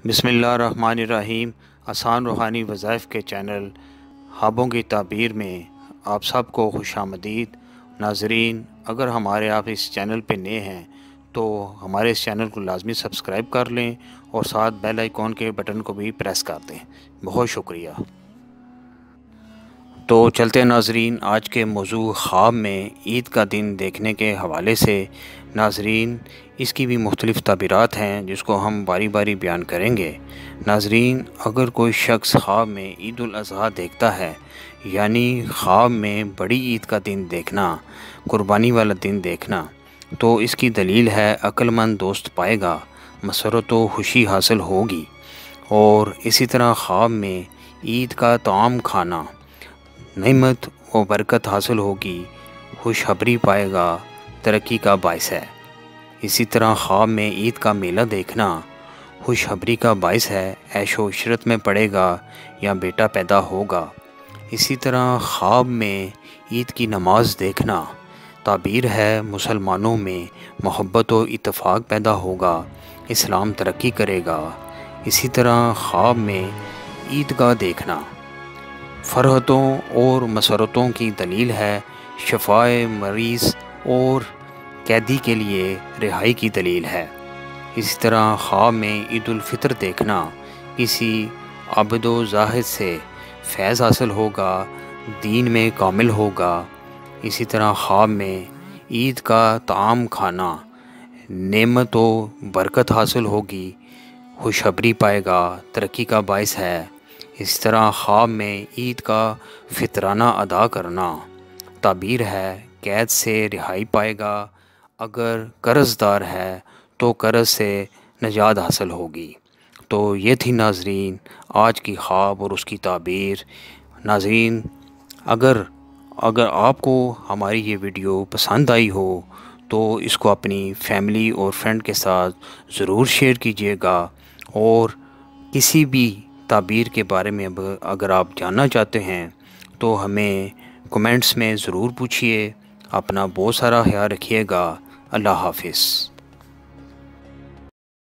بسم اللہ الرحمن الرحیم۔ آسان روحانی وظائف کے چینل خوابوں کی تعبیر میں آپ سب کو خوش آمدید۔ ناظرین، اگر ہمارے آپ اس چینل پہ نئے ہیں تو ہمارے اس چینل کو لازمی سبسکرائب کر لیں اور ساتھ بیل آئیکن کے بٹن کو بھی پریس کر دیں۔ بہت شکریہ۔ تو چلتے ہیں ناظرین، آج کے موضوع خواب میں عید کا دن دیکھنے کے حوالے سے۔ ناظرین، اس کی بھی مختلف تعبیرات ہیں جس کو ہم باری باری بیان کریں گے۔ ناظرین، اگر کوئی شخص خواب میں عید الاضحیٰ دیکھتا ہے، یعنی خواب میں بڑی عید کا دن دیکھنا، قربانی والا دن دیکھنا، تو اس کی دلیل ہے عقل مند دوست پائے گا، مسرت و خوشی حاصل ہوگی۔ اور اسی طرح خواب میں عید کا طعام کھانا، نعمت و برکت حاصل ہوگی، خوشخبری پائے گا، ترقی کا باعث ہے۔ اسی طرح خواب میں عید کا میلہ دیکھنا خوشخبری کا باعث ہے، عیش و عشرت میں پڑے گا یا بیٹا پیدا ہوگا۔ اسی طرح خواب میں عید کی نماز دیکھنا تعبیر ہے مسلمانوں میں محبت و اتفاق پیدا ہوگا، اسلام ترقی کرے گا۔ اسی طرح خواب میں عیدگاہ دیکھنا فرحتوں اور مسرتوں کی دلیل ہے، شفائے مریض اور قیدی کے لیے رہائی کی دلیل ہے۔ اسی طرح خواب میں عید الفطر دیکھنا کسی عابد و زاہد سے فیض حاصل ہوگا، دین میں کامل ہوگا۔ اسی طرح خواب میں عید کا طعام کھانا نعمت و برکت حاصل ہوگی، خوشخبری پائے گا، ترقی کا باعث ہے۔ اس طرح خواب میں عید کا فطرانہ ادا کرنا تعبیر ہے قید سے رہائی پائے گا، اگر قرض دار ہے تو قرض سے نجات حاصل ہوگی۔ تو یہ تھی ناظرین آج کی خواب اور اس کی تعبیر۔ ناظرین، اگر آپ کو ہماری یہ ویڈیو پسند آئی ہو تو اس کو اپنی فیملی اور فرینڈ کے ساتھ ضرور شیئر کیجیے گا، اور کسی بھی تعبیر کے بارے میں اگر آپ جاننا چاہتے ہیں تو ہمیں کمنٹس میں ضرور پوچھیے۔ اپنا بہت سارا خیال رکھیے گا۔ اللہ حافظ۔